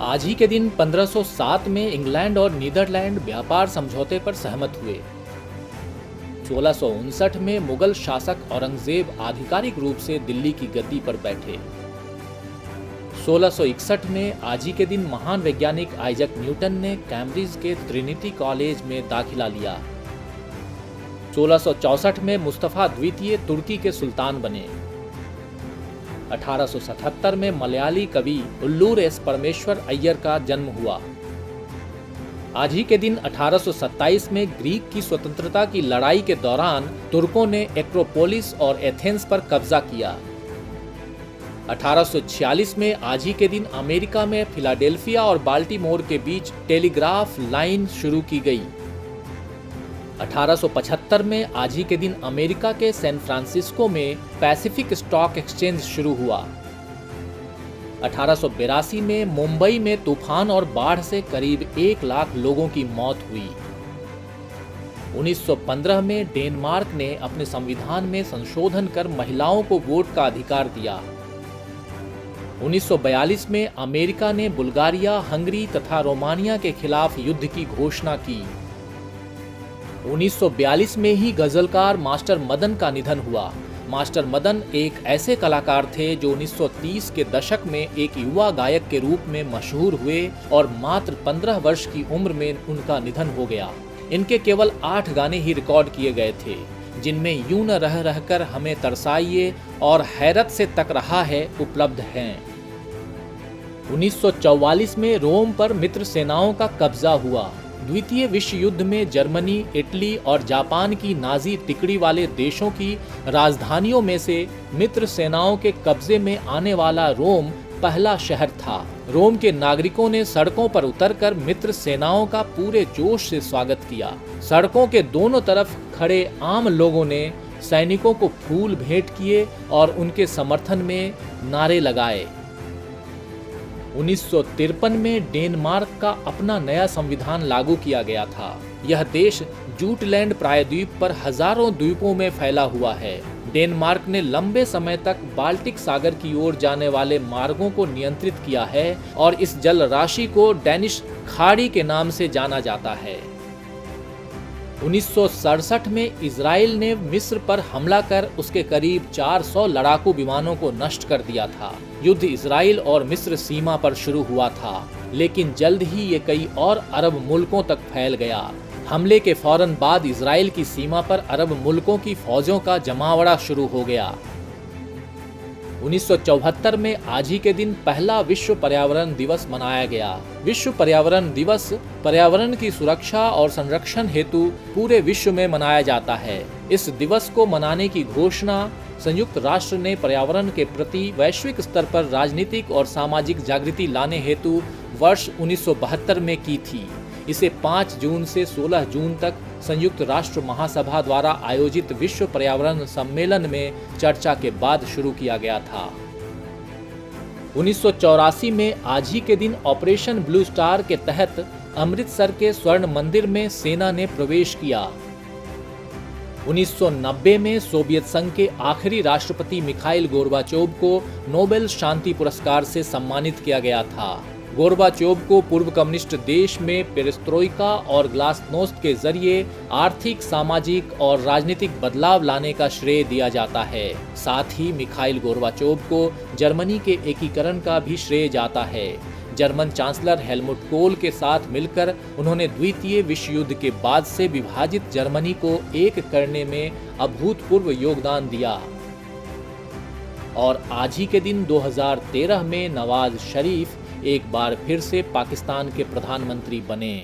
आज ही के दिन 1507 में इंग्लैंड और नीदरलैंड व्यापार समझौते पर सहमत हुए। 1659 में मुगल शासक औरंगजेब आधिकारिक रूप से दिल्ली की गद्दी पर बैठे। 1661 में आज ही के दिन महान वैज्ञानिक आइजैक न्यूटन ने कैम्ब्रिज के ट्रिनिटी कॉलेज में दाखिला लिया। 1664 में मुस्तफा द्वितीय तुर्की के सुल्तान बने। 1877 में मलयाली कवि उल्लूर एस परमेश्वर अय्यर का जन्म हुआ। आज ही के दिन 1827 में ग्रीक की स्वतंत्रता की लड़ाई के दौरान तुर्कों ने एक्रोपोलिस और एथेंस पर कब्जा किया। 1846 में आज ही के दिन अमेरिका में फिलाडेल्फिया और बाल्टीमोर के बीच टेलीग्राफ लाइन शुरू की गई। 1875 में आज ही के दिन अमेरिका के सैन फ्रांसिस्को में पैसिफिक स्टॉक एक्सचेंज शुरू हुआ। 1882 में मुंबई में तूफान और बाढ़ से करीब 1 लाख लोगों की मौत हुई। 1915 में डेनमार्क ने अपने संविधान में संशोधन कर महिलाओं को वोट का अधिकार दिया। 1942 में अमेरिका ने बुल्गारिया, हंगरी तथा रोमानिया के खिलाफ युद्ध की घोषणा की। 1942 में ही गजलकार मास्टर मदन का निधन हुआ। मास्टर मदन एक ऐसे कलाकार थे जो 1930 के दशक में एक युवा गायक के रूप में मशहूर हुए और मात्र 15 वर्ष की उम्र में उनका निधन हो गया। इनके केवल 8 गाने ही रिकॉर्ड किए गए थे, जिनमें यूं न रह रहकर हमें तरसाइए और हैरत से तक रहा है उपलब्ध हैं। 1944 में रोम पर मित्र सेनाओं का कब्जा हुआ। द्वितीय विश्व युद्ध में जर्मनी, इटली और जापान की नाजी टिकड़ी वाले देशों की राजधानियों में से मित्र सेनाओं के कब्जे में आने वाला रोम पहला शहर था। रोम के नागरिकों ने सड़कों पर उतरकर मित्र सेनाओं का पूरे जोश से स्वागत किया। सड़कों के दोनों तरफ खड़े आम लोगों ने सैनिकों को फूल भेंट किए और उनके समर्थन में नारे लगाए। 1953 में डेनमार्क का अपना नया संविधान लागू किया गया था। यह देश जूटलैंड प्रायद्वीप पर हजारों द्वीपों में फैला हुआ है। डेनमार्क ने लंबे समय तक बाल्टिक सागर की ओर जाने वाले मार्गों को नियंत्रित किया है और इस जल राशि को डैनिश खाड़ी के नाम से जाना जाता है। 1967 में इजराइल ने मिस्र पर हमला कर उसके करीब 400 लड़ाकू विमानों को नष्ट कर दिया था। युद्ध इजराइल और मिस्र सीमा पर शुरू हुआ था, लेकिन जल्द ही ये कई और अरब मुल्कों तक फैल गया। हमले के फौरन बाद इजराइल की सीमा पर अरब मुल्कों की फौजों का जमावड़ा शुरू हो गया। 1974 में आज ही के दिन पहला विश्व पर्यावरण दिवस मनाया गया। विश्व पर्यावरण दिवस पर्यावरण की सुरक्षा और संरक्षण हेतु पूरे विश्व में मनाया जाता है। इस दिवस को मनाने की घोषणा संयुक्त राष्ट्र ने पर्यावरण के प्रति वैश्विक स्तर पर राजनीतिक और सामाजिक जागृति लाने हेतु वर्ष 1972 में की थी। इसे 5 जून से 16 जून तक संयुक्त राष्ट्र महासभा द्वारा आयोजित विश्व पर्यावरण सम्मेलन में चर्चा के बाद शुरू किया गया था। 1984 में आज ही के दिन ऑपरेशन ब्लू स्टार के तहत अमृतसर के स्वर्ण मंदिर में सेना ने प्रवेश किया। 1990 में सोवियत संघ के आखिरी राष्ट्रपति मिखाइल गोर्बाचोव को नोबेल शांति पुरस्कार से सम्मानित किया गया था। गोर्बाचोव को पूर्व कम्युनिस्ट देश में पेरेस्ट्रोइका और ग्लासनोस्ट के जरिए आर्थिक, सामाजिक और राजनीतिक बदलाव लाने का श्रेय दिया जाता है। साथ ही मिखाइल गोर्बाचोव को जर्मनी के एकीकरण का भी श्रेय जाता है। जर्मन चांसलर हेलमुट कोल के साथ मिलकर उन्होंने द्वितीय विश्व युद्ध के बाद से विभाजित जर्मनी को एक करने में अभूतपूर्व योगदान दिया। और आज ही के दिन 2013 में नवाज शरीफ एक बार फिर से पाकिस्तान के प्रधानमंत्री बने।